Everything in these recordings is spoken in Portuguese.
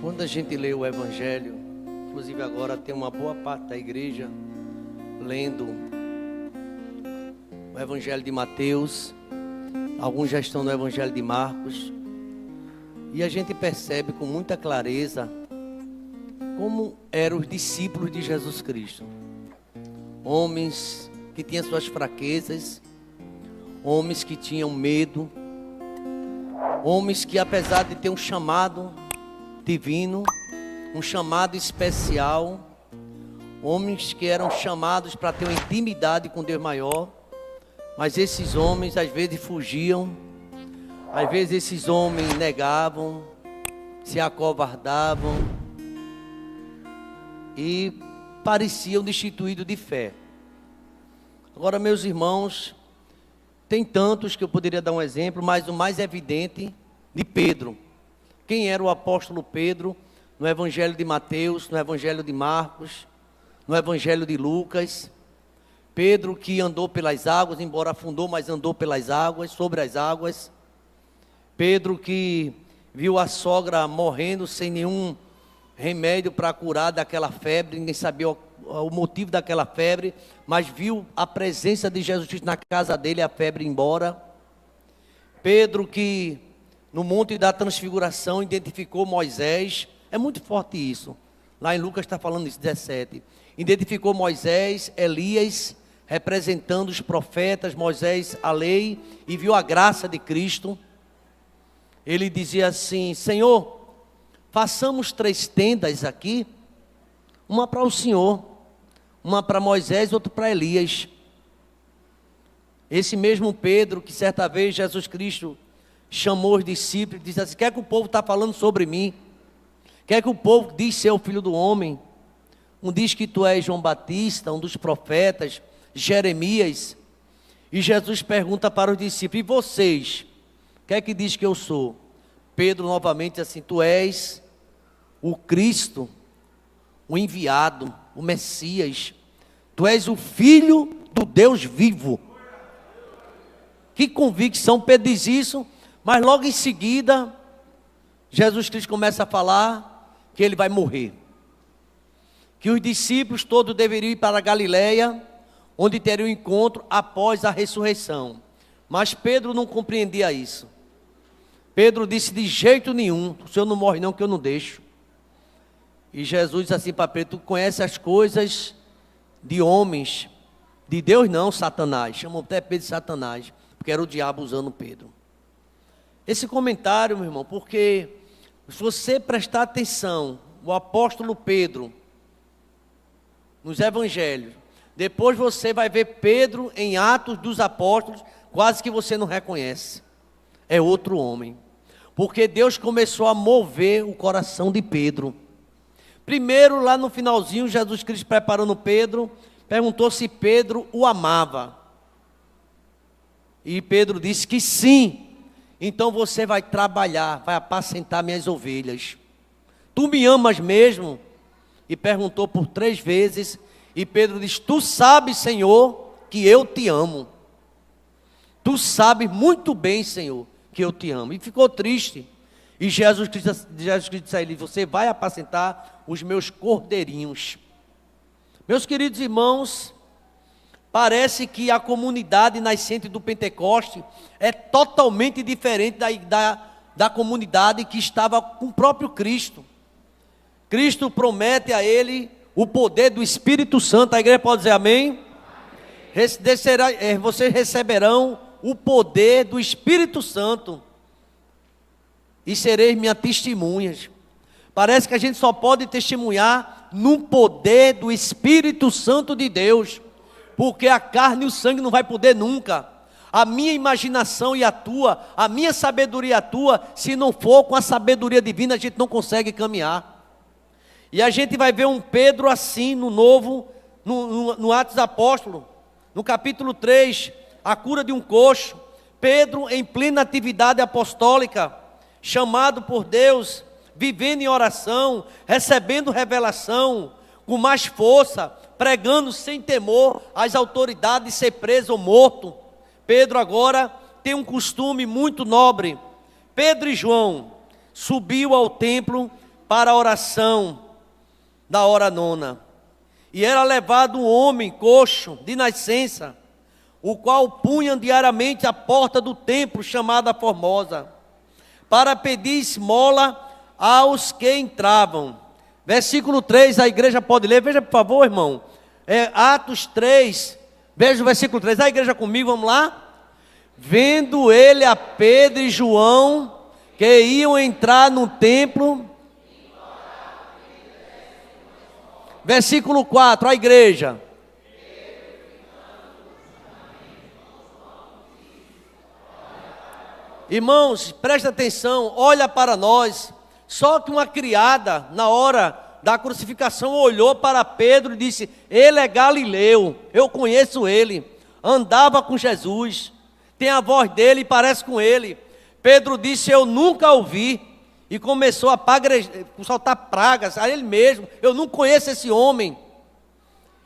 Quando a gente lê o Evangelho, inclusive agora tem uma boa parte da igreja lendo o Evangelho de Mateus, alguns já estão no Evangelho de Marcos, e a gente percebe com muita clareza como eram os discípulos de Jesus Cristo. Homens que tinham suas fraquezas, homens que tinham medo, homens que, apesar de ter um chamado divino, um chamado especial, homens que eram chamados para ter uma intimidade com Deus maior, mas esses homens às vezes fugiam, às vezes esses homens negavam, se acovardavam e pareciam destituídos de fé. Agora, meus irmãos, tem tantos que eu poderia dar um exemplo, mas o mais evidente de Pedro. Quem era o apóstolo Pedro no Evangelho de Mateus, no Evangelho de Marcos, no Evangelho de Lucas? Pedro que andou pelas águas, embora afundou, mas andou pelas águas, sobre as águas. Pedro que viu a sogra morrendo sem nenhum remédio para curar daquela febre, ninguém sabia o motivo daquela febre, mas viu a presença de Jesus Cristo na casa dele, a febre ia embora. Pedro que no Monte da Transfiguração identificou Moisés, é muito forte isso, lá em Lucas está falando isso, 17, identificou Moisés, Elias, representando os profetas, Moisés a lei, e viu a graça de Cristo. Ele dizia assim: Senhor, façamos 3 tendas aqui, uma para o Senhor, uma para Moisés, outra para Elias. Esse mesmo Pedro, que certa vez Jesus Cristo chamou os discípulos e disse assim: quer que o povo está falando sobre mim? Quer que o povo diz ser o filho do homem? Um diz que tu és João Batista, um dos profetas, Jeremias. E Jesus pergunta para os discípulos: e vocês? Quer que diz que eu sou? Pedro novamente diz assim: tu és o Cristo, o enviado, o Messias. Tu és o Filho do Deus vivo. Que convicção! Pedro diz isso, mas logo em seguida, Jesus Cristo começa a falar que ele vai morrer. Que os discípulos todos deveriam ir para a Galileia, onde teriam um encontro após a ressurreição. Mas Pedro não compreendia isso. Pedro disse: de jeito nenhum, o Senhor não morre não, que eu não deixo. E Jesus disse assim para Pedro: tu conhece as coisas de homens, de Deus não, Satanás. Chamou até Pedro de Satanás, porque era o diabo usando Pedro. Esse comentário, meu irmão, porque se você prestar atenção, o apóstolo Pedro, nos evangelhos, depois você vai ver Pedro em Atos dos Apóstolos, quase que você não reconhece. É outro homem. Porque Deus começou a mover o coração de Pedro. Primeiro, lá no finalzinho, Jesus Cristo preparando Pedro, perguntou se Pedro o amava. E Pedro disse que sim. Então você vai trabalhar, vai apacentar minhas ovelhas. Tu me amas mesmo? E perguntou por 3 vezes. E Pedro disse: tu sabes, Senhor, que eu te amo. Tu sabes muito bem, Senhor, que eu te amo. E ficou triste. E Jesus Cristo disse a ele: você vai apacentar os meus cordeirinhos. Meus queridos irmãos, parece que a comunidade nascente do Pentecoste é totalmente diferente da comunidade que estava com o próprio Cristo. Cristo promete a ele o poder do Espírito Santo. A igreja pode dizer amém? Vocês receberão o poder do Espírito Santo e sereis minhas testemunhas. Parece que a gente só pode testemunhar no poder do Espírito Santo de Deus, porque a carne e o sangue não vai poder nunca. A minha imaginação e a tua, a minha sabedoria e a tua, se não for com a sabedoria divina, a gente não consegue caminhar. E a gente vai ver um Pedro assim no Atos dos Apóstolos, no capítulo 3, a cura de um coxo. Pedro em plena atividade apostólica, chamado por Deus, vivendo em oração, recebendo revelação, com mais força, pregando sem temor às autoridades de ser preso ou morto. Pedro agora tem um costume muito nobre. Pedro e João subiu ao templo para a oração da hora nona. E era levado um homem coxo de nascença, o qual punha diariamente à porta do templo chamada Formosa, para pedir esmola aos que entravam. Versículo 3, a igreja pode ler, veja por favor, irmão. Atos 3, veja o versículo 3, a igreja comigo, vamos lá. Vendo ele a Pedro e João, que iam entrar no templo. Versículo 4, a igreja. Irmãos, presta atenção, olha para nós. Só que uma criada, na hora da crucificação, olhou para Pedro e disse: ele é galileu, eu conheço ele, andava com Jesus, tem a voz dele e parece com ele. Pedro disse: eu nunca o vi, e começou a soltar pragas a ele mesmo: eu não conheço esse homem.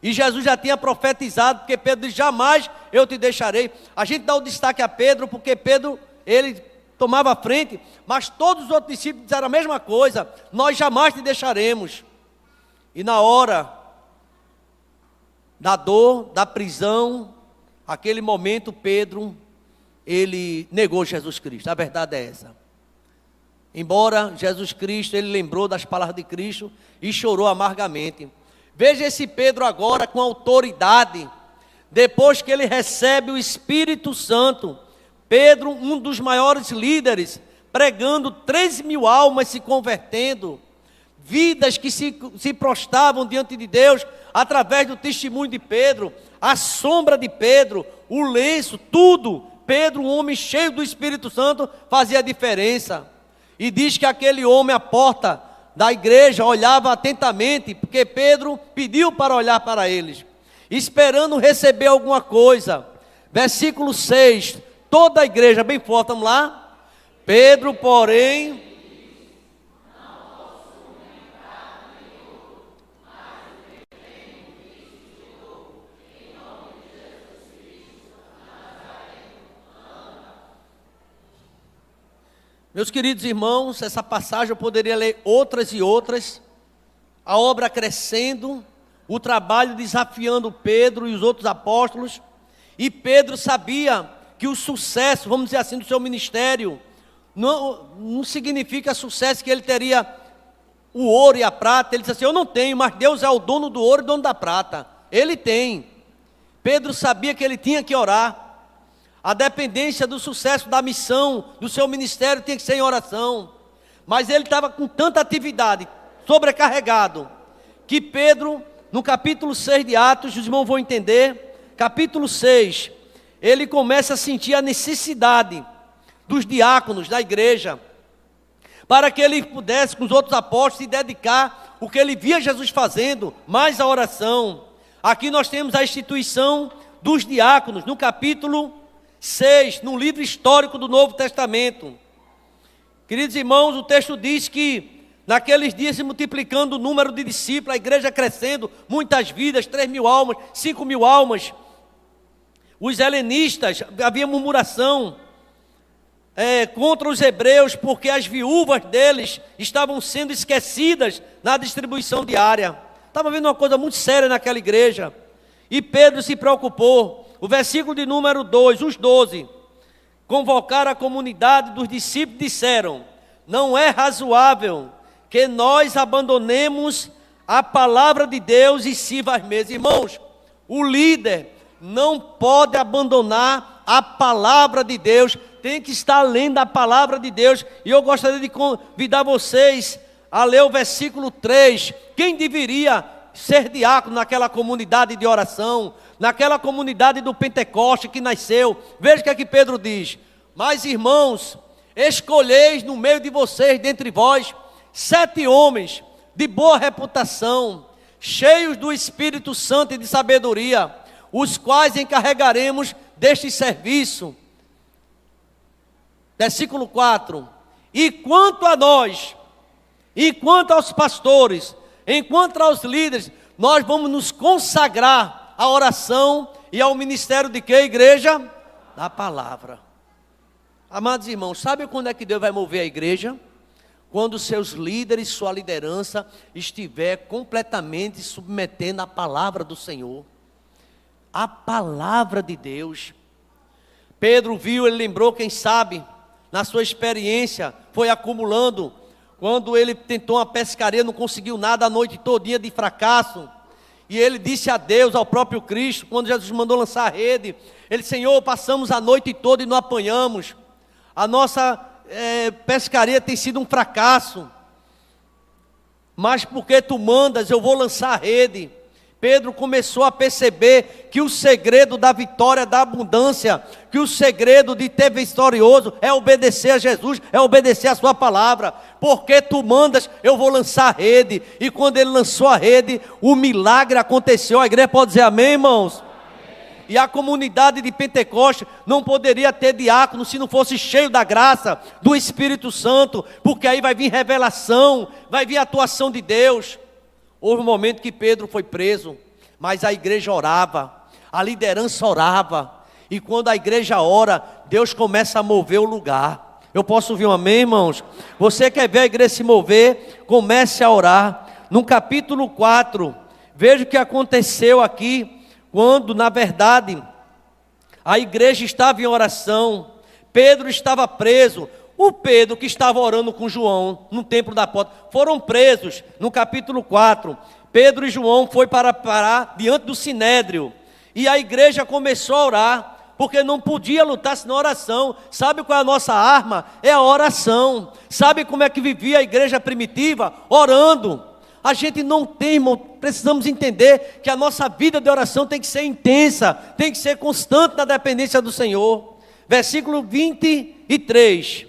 E Jesus já tinha profetizado, porque Pedro disse: jamais eu te deixarei. A gente dá o destaque a Pedro, porque Pedro, ele tomava a frente, mas todos os outros discípulos disseram a mesma coisa: nós jamais te deixaremos. E na hora da dor, da prisão, aquele momento, Pedro, ele negou Jesus Cristo. A verdade é essa. Embora Jesus Cristo, ele lembrou das palavras de Cristo e chorou amargamente. Veja esse Pedro agora com autoridade, depois que ele recebe o Espírito Santo. Pedro, um dos maiores líderes, pregando, 3.000 almas se convertendo, vidas que se prostravam diante de Deus, através do testemunho de Pedro, a sombra de Pedro, o lenço, tudo. Pedro, um homem cheio do Espírito Santo, fazia a diferença. E diz que aquele homem à porta da igreja olhava atentamente, porque Pedro pediu para olhar para eles, esperando receber alguma coisa. Versículo 6, toda a igreja, bem forte, vamos lá. Pedro, porém, meus queridos irmãos, essa passagem eu poderia ler outras e outras, a obra crescendo, o trabalho desafiando Pedro e os outros apóstolos, e Pedro sabia que o sucesso, vamos dizer assim, do seu ministério, não significa sucesso que ele teria o ouro e a prata. Ele disse assim: eu não tenho, mas Deus é o dono do ouro e dono da prata, ele tem. Pedro sabia que ele tinha que orar. A dependência do sucesso da missão, do seu ministério, tinha que ser em oração. Mas ele estava com tanta atividade, sobrecarregado, que Pedro, no capítulo 6 de Atos, os irmãos vão entender, capítulo 6, ele começa a sentir a necessidade dos diáconos da igreja, para que ele pudesse, com os outros apóstolos, se dedicar ao que ele via Jesus fazendo, mais a oração. Aqui nós temos a instituição dos diáconos, no capítulo 6, no livro histórico do Novo Testamento. Queridos irmãos, o texto diz que naqueles dias se multiplicando o número de discípulos, a igreja crescendo, muitas vidas, 3.000 almas, 5.000 almas. Os helenistas, havia murmuração contra os hebreus, porque as viúvas deles estavam sendo esquecidas na distribuição diária. Estava vendo uma coisa muito séria naquela igreja, e Pedro se preocupou. O versículo de número 2, os 12, convocaram a comunidade dos discípulos e disseram: não é razoável que nós abandonemos a palavra de Deus e sirva às mesas. Irmãos, o líder não pode abandonar a palavra de Deus, tem que estar lendo a palavra de Deus. E eu gostaria de convidar vocês a ler o versículo 3, quem deveria ser diácono naquela comunidade de oração, naquela comunidade do Pentecoste que nasceu. Veja o que é que Pedro diz: mas irmãos, escolheis no meio de vocês, dentre vós, 7 homens de boa reputação, cheios do Espírito Santo e de sabedoria, os quais encarregaremos deste serviço. Versículo 4, e quanto a nós, e quanto aos pastores, enquanto aos líderes, nós vamos nos consagrar à oração e ao ministério de que, igreja? Da palavra. Amados irmãos, sabe quando é que Deus vai mover a igreja? quando seus líderes, sua liderança estiver completamente submetendo a palavra do Senhor. A palavra de Deus. Pedro viu, ele lembrou, quem sabe, na sua experiência, foi acumulando. Quando ele tentou uma pescaria, não conseguiu nada, a noite todinha de fracasso. E ele disse a Deus, ao próprio Cristo, quando Jesus mandou lançar a rede, ele: Senhor, passamos a noite toda e não apanhamos. A nossa pescaria tem sido um fracasso. Mas porque tu mandas, eu vou lançar a rede. Pedro começou a perceber que o segredo da vitória, da abundância, que o segredo de ter vitorioso é obedecer a Jesus, é obedecer a sua palavra. Porque tu mandas, eu vou lançar a rede. E quando ele lançou a rede, o milagre aconteceu. A igreja pode dizer amém, irmãos? Amém. E a comunidade de Pentecostes não poderia ter diácono se não fosse cheio da graça, do Espírito Santo, porque aí vai vir revelação, vai vir atuação de Deus. Houve um momento que Pedro foi preso, mas a igreja orava, a liderança orava, e quando a igreja ora, Deus começa a mover o lugar. Eu posso ouvir um amém, irmãos? Você quer ver a igreja se mover? Comece a orar. No capítulo 4, veja o que aconteceu aqui, quando na verdade a igreja estava em oração, Pedro estava preso. O Pedro que estava orando com João no templo da porta, foram presos no capítulo 4. Pedro e João foi para parar diante do Sinédrio. E a igreja começou a orar, porque não podia lutar senão oração. Sabe qual é a nossa arma? É a oração. Sabe como é que vivia a igreja primitiva? Orando. A gente não tem, irmão, precisamos entender que a nossa vida de oração tem que ser intensa, tem que ser constante na dependência do Senhor. Versículo 23.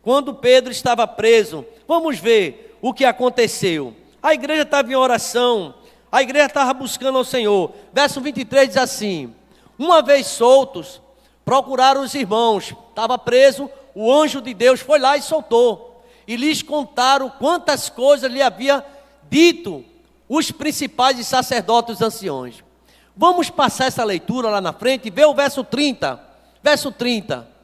Quando Pedro estava preso, vamos ver o que aconteceu. A igreja estava em oração, a igreja estava buscando ao Senhor. Verso 23 diz assim: uma vez soltos, procuraram os irmãos. Estava preso, o anjo de Deus foi lá e soltou. E lhes contaram quantas coisas lhe havia dito os principais e sacerdotes anciões. Vamos passar essa leitura lá na frente e ver o verso 30. Verso 30.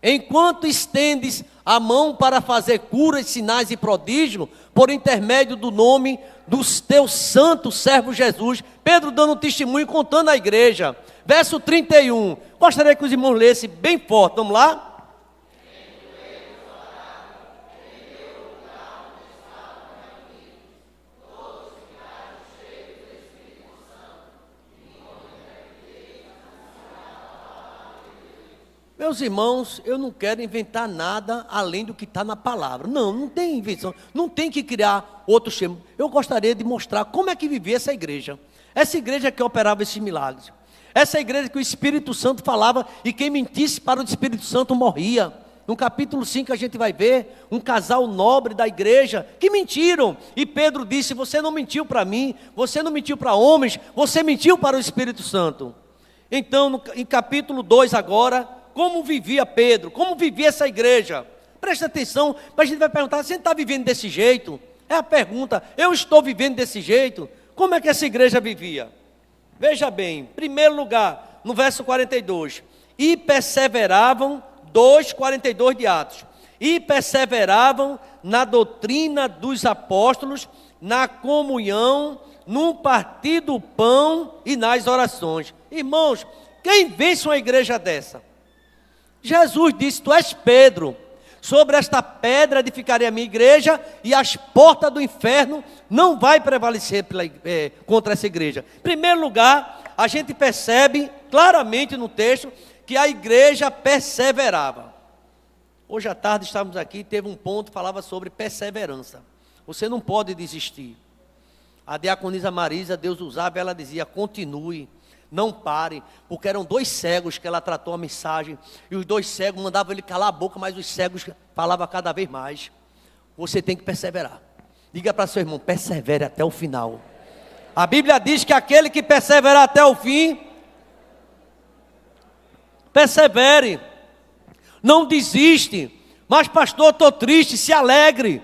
Enquanto estendes a mão para fazer curas, sinais e prodígios, por intermédio do nome dos teus santos servos Jesus. Pedro dando um testemunho, contando à igreja. Verso 31. Gostaria que os irmãos lessem bem forte. Vamos lá? Meus irmãos, eu não quero inventar nada além do que está na palavra. Não tem invenção, não tem que criar outro termo. Eu gostaria de mostrar como é que vivia essa igreja. Essa igreja que operava esses milagres. Essa igreja que o Espírito Santo falava e quem mentisse para o Espírito Santo morria. No capítulo 5 a gente vai ver um casal nobre da igreja que mentiram. E Pedro disse: você não mentiu para mim, você não mentiu para homens, você mentiu para o Espírito Santo. Então, em capítulo 2 agora, como vivia Pedro, como vivia essa igreja? Presta atenção, a gente vai perguntar: você está vivendo desse jeito? É a pergunta, eu estou vivendo desse jeito? Como é que essa igreja vivia? Veja bem, em primeiro lugar, no verso 42, e perseveravam, 2:42 de Atos, e perseveravam na doutrina dos apóstolos, na comunhão, no partir do pão e nas orações. Irmãos, quem vence uma igreja dessa? Jesus disse: tu és Pedro, sobre esta pedra edificarei a minha igreja, e as portas do inferno não vai prevalecer contra essa igreja. Em primeiro lugar, a gente percebe claramente no texto que a igreja perseverava. Hoje à tarde estávamos aqui, teve um ponto que falava sobre perseverança. Você não pode desistir. A diaconisa Marisa, Deus usava, ela dizia: continue, não pare, porque eram 2 cegos que ela tratou a mensagem, e os 2 cegos mandavam ele calar a boca, mas os cegos falavam cada vez mais. Você tem que perseverar. Diga para seu irmão: persevere até o final. A Bíblia diz que aquele que perseverar até o fim, persevere, não desiste. Mas pastor, estou triste, se alegre.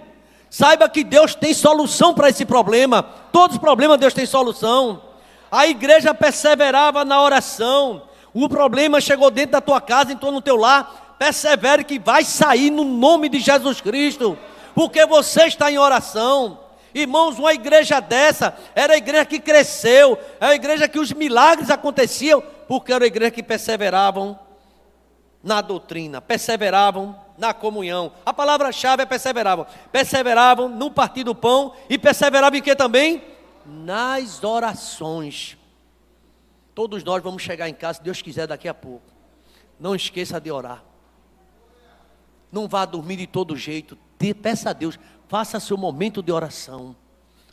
Saiba que Deus tem solução para esse problema. Todos os problemas Deus tem solução. A igreja perseverava na oração. O problema chegou dentro da tua casa, entrou no teu lar. persevere que vai sair no nome de Jesus Cristo, porque você está em oração. Irmãos, uma igreja dessa era a igreja que cresceu, era a igreja que os milagres aconteciam, porque era a igreja que perseveravam na doutrina, perseveravam na comunhão. A palavra-chave é perseveravam. Perseveravam no partir do pão e perseveravam em que também? Nas orações. Todos nós vamos chegar em casa, se Deus quiser, daqui a pouco. Não esqueça de orar. Não vá dormir de todo jeito. Peça a Deus, faça seu momento de oração,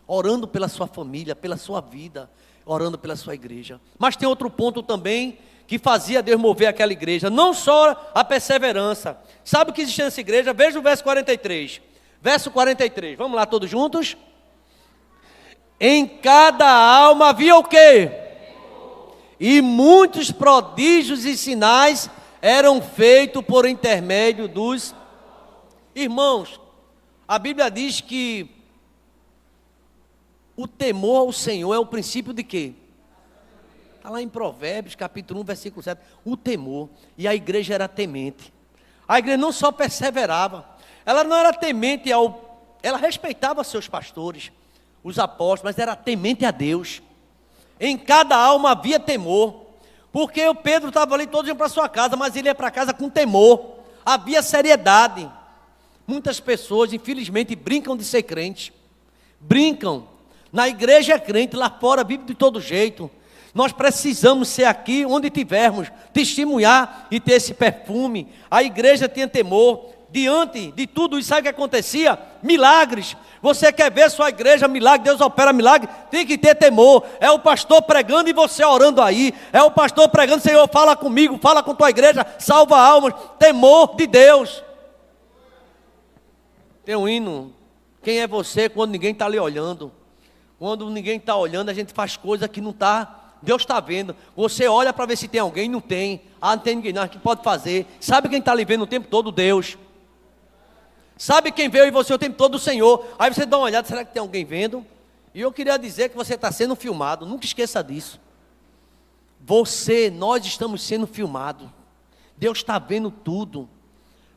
orando pela sua família, pela sua vida, orando pela sua igreja. Mas tem outro ponto também que fazia Deus mover aquela igreja, não só a perseverança. Sabe o que existia nessa igreja? Veja o verso 43. Verso 43, vamos lá todos juntos? Em cada alma havia o quê? E muitos prodígios e sinais eram feitos por intermédio dos irmãos. A Bíblia diz que o temor ao Senhor é o princípio de quê? Está lá em Provérbios, capítulo 1, versículo 7. O temor. E a igreja era temente. A igreja não só perseverava, ela não era temente ela respeitava seus pastores, os apóstolos, mas era temente a Deus. Em cada alma havia temor. Porque o Pedro estava ali todo dia para sua casa, mas ele ia para casa com temor. Havia seriedade. Muitas pessoas, infelizmente, brincam de ser crente. Brincam. Na igreja é crente, lá fora vive de todo jeito. Nós precisamos ser aqui, onde tivermos, testemunhar e ter esse perfume. A igreja tinha temor. Diante de tudo isso, sabe o que acontecia? Milagres. Você quer ver sua igreja, milagre, Deus opera milagre, tem que ter temor. É o pastor pregando e você orando aí. É o pastor pregando, Senhor, fala comigo, fala com tua igreja, salva almas. Temor de Deus. Tem um hino, quem é você quando ninguém está ali olhando? Quando ninguém está olhando, a gente faz coisa que não está, Deus está vendo. Você olha para ver se tem alguém, não tem. Ah, não tem ninguém, não, que pode fazer. Sabe quem está ali vendo o tempo todo? Deus. Sabe quem veio em você o tempo todo? O Senhor. Aí você dá uma olhada, será que tem alguém vendo? E eu queria dizer que você está sendo filmado, nunca esqueça disso. Nós estamos sendo filmados. Deus está vendo tudo.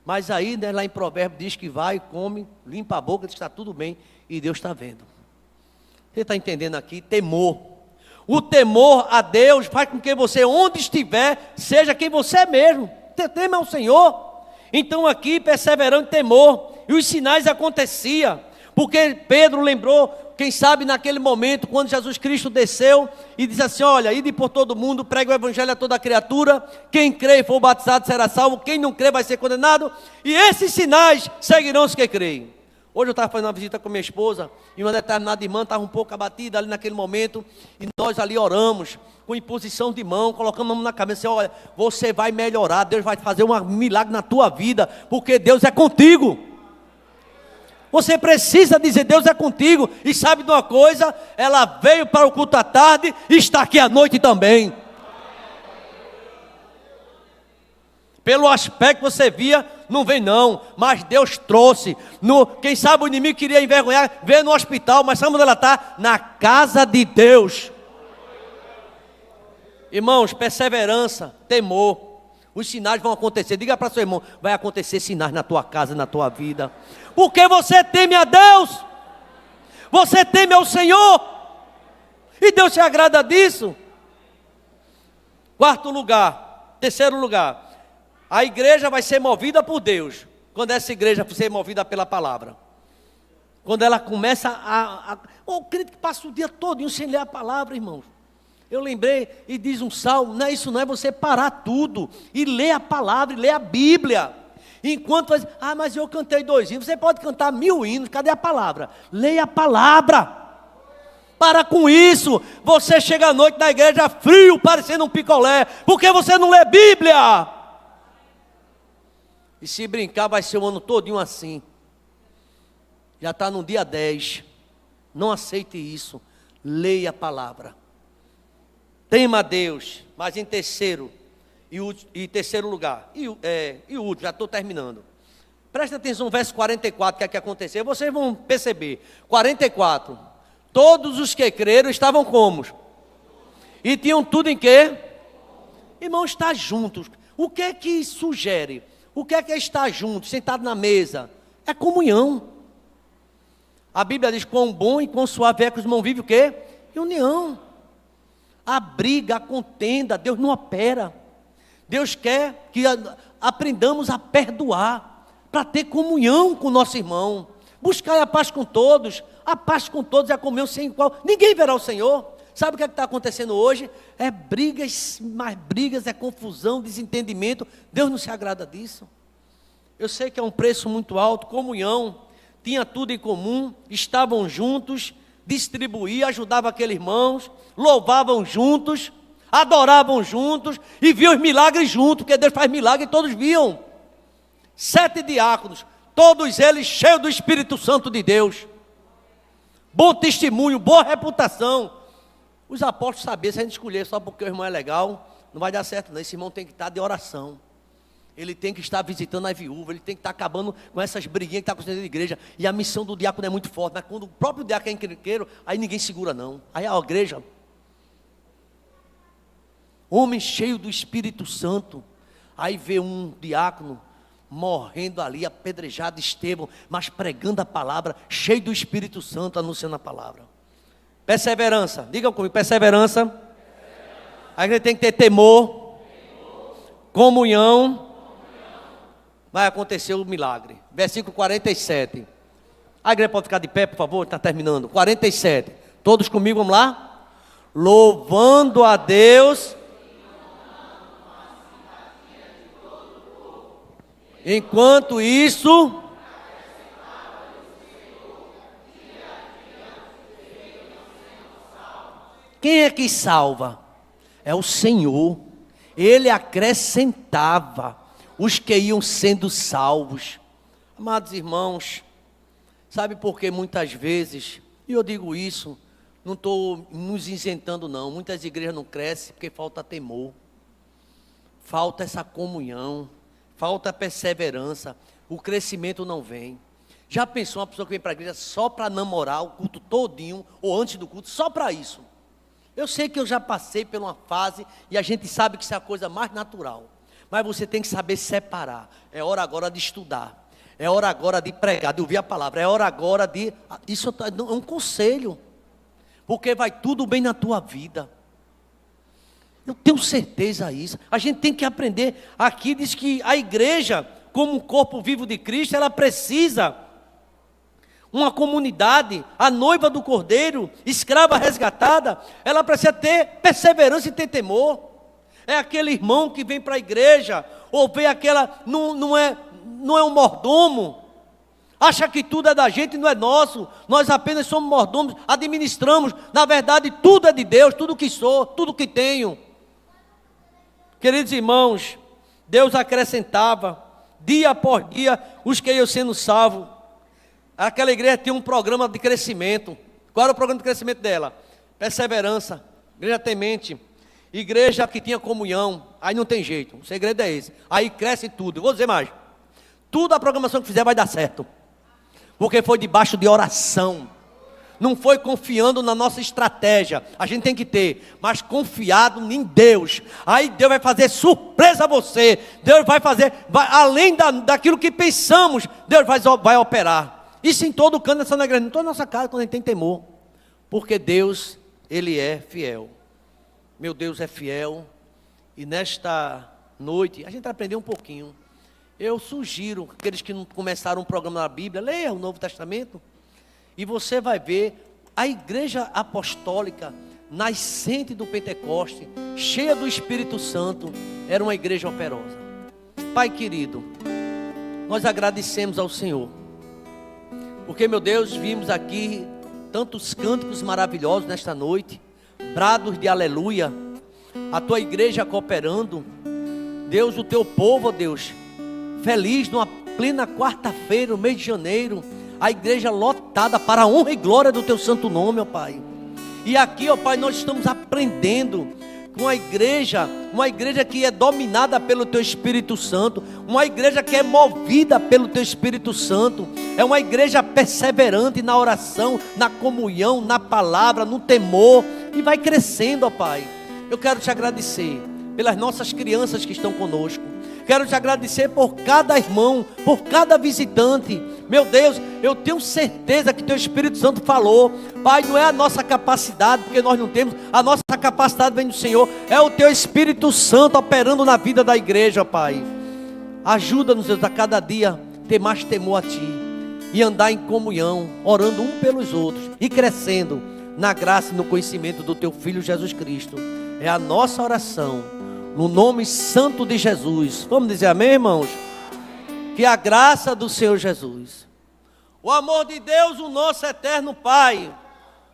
Mas aí, né, lá em Provérbios diz que vai, come, limpa a boca, diz que está tudo bem. E Deus está vendo. Você está entendendo aqui? Temor. O temor a Deus faz com que você, onde estiver, seja quem você é mesmo. Teme ao Senhor. Então aqui, perseverando em temor, e os sinais aconteciam, porque Pedro lembrou, quem sabe naquele momento, quando Jesus Cristo desceu, e disse assim, olha, ide por todo mundo, pregue o evangelho a toda criatura, quem crê e for batizado será salvo, quem não crê vai ser condenado, e esses sinais seguirão os que creem. Hoje eu estava fazendo uma visita com minha esposa, e uma determinada irmã estava um pouco abatida ali naquele momento, e nós ali oramos, com imposição de mão, colocamos a mão na cabeça, e olha, você vai melhorar, Deus vai fazer um milagre na tua vida, porque Deus é contigo. Você precisa dizer, Deus é contigo, e sabe de uma coisa, ela veio para o culto à tarde, e está aqui à noite também. Pelo aspecto que você via, não vem não, mas Deus trouxe. Quem sabe o inimigo queria envergonhar, veio no hospital, mas sabe onde ela está? Na casa de Deus. Irmãos, perseverança, temor, os sinais vão acontecer. Diga para seu irmão, vai acontecer sinais na tua casa, na tua vida. Porque você teme a Deus, você teme ao Senhor, e Deus se agrada disso. Terceiro lugar, a igreja vai ser movida por Deus, quando essa igreja for ser movida pela palavra. Quando ela começa o crente que passa o dia todo sem ler a palavra, irmãos. Eu lembrei, e diz um salmo, isso não é você parar tudo, e ler a palavra, e ler a Bíblia. Enquanto você, mas eu cantei 2 hinos, você pode cantar 1000 hinos, cadê a palavra? Leia a palavra. Para com isso, você chega à noite na igreja frio, parecendo um picolé, porque você não lê Bíblia. E se brincar, vai ser o ano todinho assim. Já está no dia 10. Não aceite isso. Leia a palavra. Tema a Deus. Mas em terceiro lugar. E último, já estou terminando. Presta atenção no verso 44, o que é que aconteceu. Vocês vão perceber. 44. Todos os que creram estavam como? E tinham tudo em quê? Irmãos, estar juntos. O que é que sugere? O que é estar junto, sentado na mesa? É comunhão. A Bíblia diz: quão bom e quão suave é que os irmãos vivem o quê? Em união. A briga, a contenda, Deus não opera. Deus quer que aprendamos a perdoar, para ter comunhão com o nosso irmão. Buscar a paz com todos. A paz com todos é a comunhão sem qual ninguém verá o Senhor. Sabe o que está acontecendo hoje? É brigas, mais brigas, é confusão, desentendimento. Deus não se agrada disso. Eu sei que é um preço muito alto. Comunhão, tinha tudo em comum, estavam juntos, distribuíam, ajudavam aqueles irmãos, louvavam juntos, adoravam juntos e viam os milagres juntos, porque Deus faz milagre e todos viam. 7 diáconos, todos eles cheios do Espírito Santo de Deus. Bom testemunho, boa reputação. Os apóstolos sabiam, se a gente escolher só porque o irmão é legal, não vai dar certo não. Esse irmão tem que estar de oração. Ele tem que estar visitando as viúvas, ele tem que estar acabando com essas briguinhas que estão acontecendo na igreja. E a missão do diácono é muito forte, mas quando o próprio diácono é encrenqueiro, aí ninguém segura não. Aí a igreja, homem cheio do Espírito Santo, aí vê um diácono morrendo ali, apedrejado, Estevão, mas pregando a palavra, cheio do Espírito Santo, anunciando a palavra. Perseverança, digam comigo, perseverança. A igreja tem que ter temor, comunhão. Vai acontecer o milagre. Versículo 47. A igreja pode ficar de pé, por favor, está terminando. 47. Todos comigo, vamos lá? Louvando a Deus. Enquanto isso, quem é que salva? É o Senhor. Ele acrescentava os que iam sendo salvos. Amados irmãos, sabe por que muitas vezes, e eu digo isso, não estou nos isentando não, muitas igrejas não crescem porque falta temor, falta essa comunhão, falta perseverança, o crescimento não vem. Já pensou uma pessoa que vem para a igreja só para namorar o culto todinho, ou antes do culto, só para isso? Eu sei que eu já passei por uma fase, e a gente sabe que isso é a coisa mais natural. Mas você tem que saber separar. É hora agora de estudar. É hora agora de pregar, de ouvir a palavra. É hora agora de... Isso é um conselho. Porque vai tudo bem na tua vida. Eu tenho certeza disso. A gente tem que aprender. Aqui diz que a igreja, como um corpo vivo de Cristo, ela precisa... Uma comunidade, a noiva do Cordeiro, escrava resgatada, ela precisa ter perseverança e ter temor. É aquele irmão que vem para a igreja, ou vem aquela, não é um mordomo, acha que tudo é da gente e não é nosso, nós apenas somos mordomos, administramos, na verdade tudo é de Deus, tudo que sou, tudo que tenho. Queridos irmãos, Deus acrescentava, dia após dia, os que iam sendo salvos. Aquela igreja tinha um programa de crescimento. Qual era o programa de crescimento dela? Perseverança, igreja temente, igreja que tinha comunhão. Aí não tem jeito, o segredo é esse. Aí cresce tudo, eu vou dizer mais. Tudo a programação que fizer vai dar certo. Porque foi debaixo de oração. Não foi confiando na nossa estratégia. A gente tem que ter, mas confiado em Deus. Aí Deus vai fazer surpresa a você. Deus vai fazer, além daquilo que pensamos, Deus vai operar. Isso em todo canto, nessa igreja, em toda a nossa casa, quando a gente tem temor. Porque Deus, Ele é fiel. Meu Deus é fiel. E nesta noite, a gente vai aprender um pouquinho. Eu sugiro, aqueles que não começaram um programa na Bíblia, leia o Novo Testamento. E você vai ver a igreja apostólica, nascente do Pentecoste, cheia do Espírito Santo, era uma igreja operosa. Pai querido, nós agradecemos ao Senhor. Porque, meu Deus, vimos aqui tantos cânticos maravilhosos nesta noite, brados de aleluia, a tua igreja cooperando, Deus, o teu povo, ó Deus, feliz numa plena quarta-feira, no mês de janeiro, a igreja lotada para a honra e glória do teu santo nome, ó Pai. E aqui, ó Pai, nós estamos aprendendo com uma igreja que é dominada pelo teu Espírito Santo, uma igreja que é movida pelo teu Espírito Santo, é uma igreja perseverante na oração, na comunhão, na palavra, no temor, e vai crescendo, ó Pai. Eu quero te agradecer pelas nossas crianças que estão conosco, Quero te agradecer por cada irmão, por cada visitante. Meu Deus, eu tenho certeza que teu Espírito Santo falou. Pai, não é a nossa capacidade, porque nós não temos. A nossa capacidade vem do Senhor. É o teu Espírito Santo operando na vida da igreja, Pai. Ajuda-nos, Deus, a cada dia ter mais temor a Ti e andar em comunhão, orando um pelos outros e crescendo na graça e no conhecimento do Teu Filho Jesus Cristo. É a nossa oração, no nome santo de Jesus. Vamos dizer amém, irmãos? Que a graça do Senhor Jesus, o amor de Deus, o nosso eterno Pai,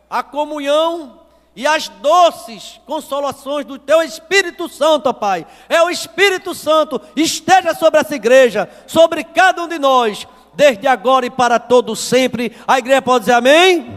a comunhão e as doces consolações do Teu Espírito Santo, ó Pai. É o Espírito Santo, esteja sobre essa igreja, sobre cada um de nós, desde agora e para todo sempre. A igreja pode dizer amém?